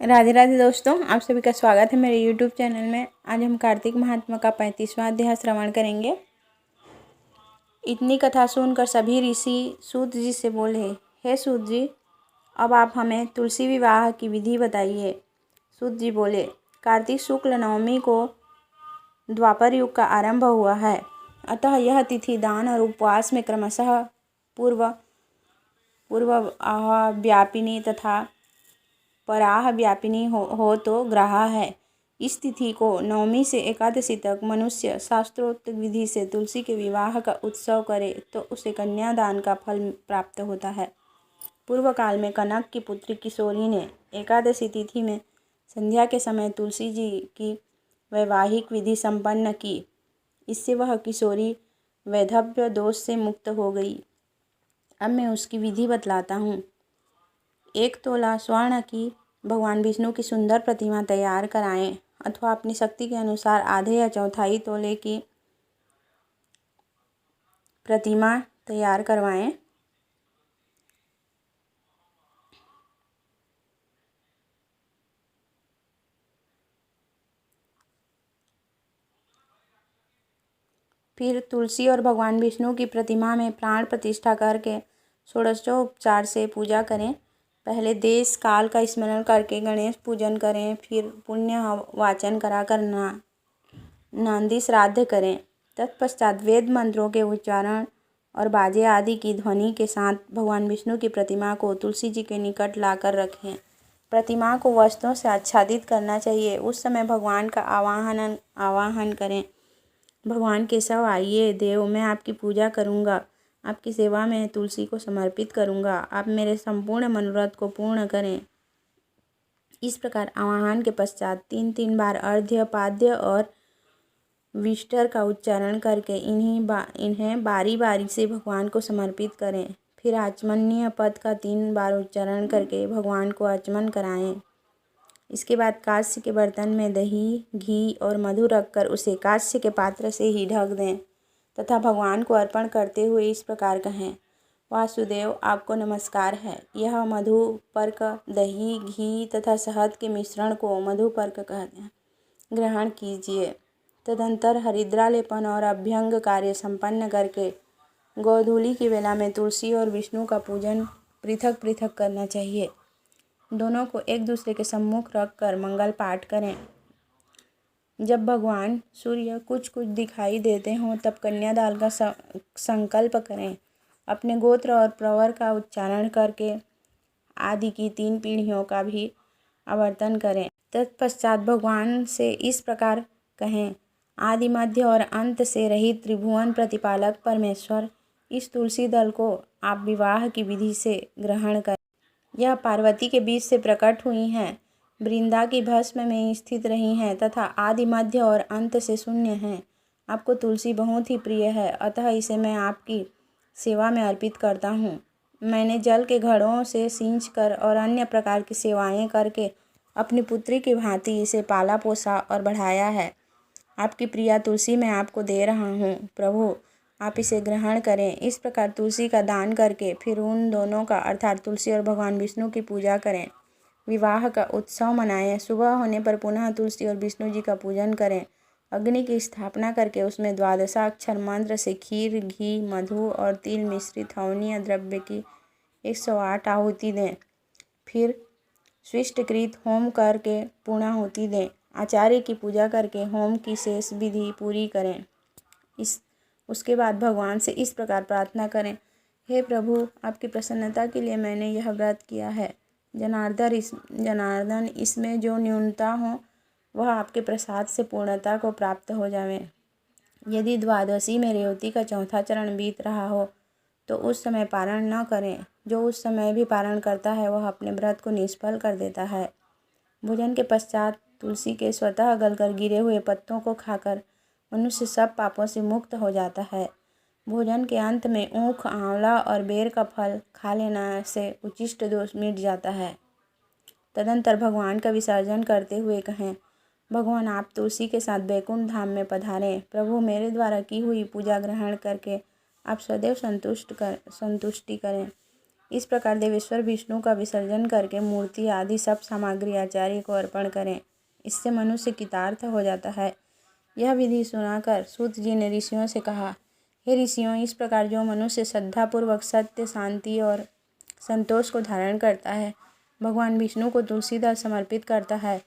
राधे राधे दोस्तों, आप सभी का स्वागत है मेरे YouTube चैनल में। आज हम कार्तिक महात्मा का 35वां अध्याय श्रवण करेंगे। इतनी कथा सुनकर सभी ऋषि सूत जी से बोले, हे सूत जी, अब आप हमें तुलसी विवाह की विधि बताइए। सूत जी बोले, कार्तिक शुक्ल नवमी को द्वापर युग का आरंभ हुआ है, अतः यह तिथि दान और उपवास में क्रमशः पूर्व व्यापिनी तथा पराह व्यापिनी हो तो ग्रहा है। इस तिथि को नवमी से एकादशी तक मनुष्य शास्त्रोक्त विधि से तुलसी के विवाह का उत्सव करे तो उसे कन्यादान का फल प्राप्त होता है। पूर्व काल में कनक की पुत्री किशोरी ने एकादशी तिथि में संध्या के समय तुलसी जी की वैवाहिक विधि संपन्न की। इससे वह किशोरी वैधव्य दोष से मुक्त हो गई। अब मैं उसकी विधि बतलाता हूँ। 1 तोला स्वर्ण की भगवान विष्णु की सुंदर प्रतिमा तैयार कराएं अथवा अपनी शक्ति के अनुसार आधे या चौथाई तोले की प्रतिमा तैयार करवाएं। फिर तुलसी और भगवान विष्णु की प्रतिमा में प्राण प्रतिष्ठा करके षोडशोपचार से पूजा करें। पहले देश काल का स्मरण करके गणेश पूजन करें, फिर पुण्य वाचन कराकर नांदी श्राद्ध करें। तत्पश्चात वेद मंत्रों के उच्चारण और बाजे आदि की ध्वनि के साथ भगवान विष्णु की प्रतिमा को तुलसी जी के निकट लाकर रखें। प्रतिमा को वस्त्रों से आच्छादित करना चाहिए। उस समय भगवान का आवाहन करें, भगवान केशव आइए देव, मैं आपकी पूजा करूँगा, आपकी सेवा में तुलसी को समर्पित करूँगा, आप मेरे संपूर्ण मनोरथ को पूर्ण करें। इस प्रकार आवाहन के पश्चात 3 बार अर्घ्य, पाद्य और विष्टर का उच्चारण करके इन्हें बारी बारी से भगवान को समर्पित करें। फिर आचमनीय पद का 3 बार उच्चारण करके भगवान को आचमन कराएं। इसके बाद कांस्य के बर्तन में दही, घी और मधु रखकर उसे कांस्य के पात्र से ही ढक दें तथा भगवान को अर्पण करते हुए इस प्रकार कहें, वासुदेव, आपको नमस्कार है। यह मधुपर्क, दही, घी तथा शहद के मिश्रण को मधुपर्क कहते हैं, ग्रहण कीजिए। तदंतर हरिद्रालेपन और अभ्यंग कार्य संपन्न करके गोधूली की वेला में तुलसी और विष्णु का पूजन पृथक पृथक करना चाहिए। दोनों को एक दूसरे के सम्मुख रखकर मंगल पाठ करें। जब भगवान सूर्य कुछ कुछ दिखाई देते हों तब कन्यादान का संकल्प करें। अपने गोत्र और प्रवर का उच्चारण करके आदि की 3 पीढ़ियों का भी आवर्तन करें। तत्पश्चात भगवान से इस प्रकार कहें, आदि मध्य और अंत से रहित त्रिभुवन प्रतिपालक परमेश्वर, इस तुलसी दल को आप विवाह की विधि से ग्रहण करें। यह पार्वती के बीच से प्रकट हुई हैं, वृंदा की भस्म में स्थित रही हैं तथा आदि मध्य और अंत से शून्य हैं। आपको तुलसी बहुत ही प्रिय है, अतः इसे मैं आपकी सेवा में अर्पित करता हूँ। मैंने जल के घड़ों से सींच कर और अन्य प्रकार की सेवाएं करके अपनी पुत्री की भांति इसे पाला पोसा और बढ़ाया है। आपकी प्रिया तुलसी मैं आपको दे रहा हूँ, प्रभु आप इसे ग्रहण करें। इस प्रकार तुलसी का दान करके फिर उन दोनों का अर्थात तुलसी और भगवान विष्णु की पूजा करें। विवाह का उत्सव मनाएं। सुबह होने पर पुनः तुलसी और विष्णु जी का पूजन करें। अग्नि की स्थापना करके उसमें 12 मंत्र से खीर, घी, मधु और तिल मिश्रित हवनीय द्रव्य की 108 आहुति दें। फिर स्विष्टकृत होम करके पूर्णाहुति दें। आचार्य की पूजा करके होम की शेष विधि पूरी करें। उसके बाद भगवान से इस प्रकार प्रार्थना करें, हे प्रभु, आपकी प्रसन्नता के लिए मैंने यह व्रत किया है। जनार्दन, इसमें जो न्यूनता हो वह आपके प्रसाद से पूर्णता को प्राप्त हो जावे। यदि द्वादशी में रेवती का 4था चरण बीत रहा हो तो उस समय पारण न करें। जो उस समय भी पारण करता है वह अपने व्रत को निष्फल कर देता है। भोजन के पश्चात तुलसी के स्वतः गलकर गिरे हुए पत्तों को खाकर मनुष्य सब पापों से मुक्त हो जाता है। भोजन के अंत में ऊख, आंवला और बेर का फल खा लेना से उच्छिष्ट दोष मिट जाता है। तदंतर भगवान का विसर्जन करते हुए कहें, भगवान आप तुलसी के साथ बैकुंठ धाम में पधारें। प्रभु, मेरे द्वारा की हुई पूजा ग्रहण करके आप सदैव संतुष्टि करें। इस प्रकार देवेश्वर विष्णु का विसर्जन करके मूर्ति आदि सब सामग्री आचार्य को अर्पण करें। इससे मनुष्य कृतार्थ हो जाता है। यह विधि सुनाकर सूत जी ने ऋषियों से कहा, हे ऋषियों, इस प्रकार जो मनुष्य श्रद्धापूर्वक सत्य, शांति और संतोष को धारण करता है, भगवान विष्णु को तुलसी दल समर्पित करता है,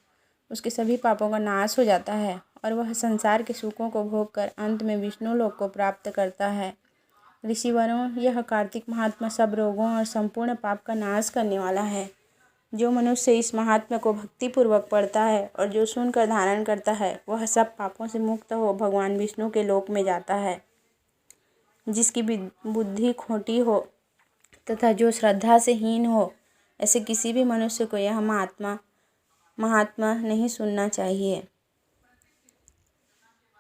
उसके सभी पापों का नाश हो जाता है और वह संसार के सुखों को भोग कर अंत में विष्णु लोक को प्राप्त करता है। ऋषिवरों, यह कार्तिक महात्मा सब रोगों और संपूर्ण पाप का नाश करने वाला है। जो मनुष्य इस महात्मा को भक्तिपूर्वक पढ़ता है और जो सुनकर धारण करता है, वह सब पापों से मुक्त हो भगवान विष्णु के लोक में जाता है। जिसकी बुद्धि खोटी हो तथा जो श्रद्धा से हीन हो, ऐसे किसी भी मनुष्य को यह महात्मा नहीं सुनना चाहिए।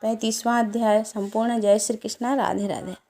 35वां अध्याय संपूर्ण। जय श्री कृष्ण। राधे राधे।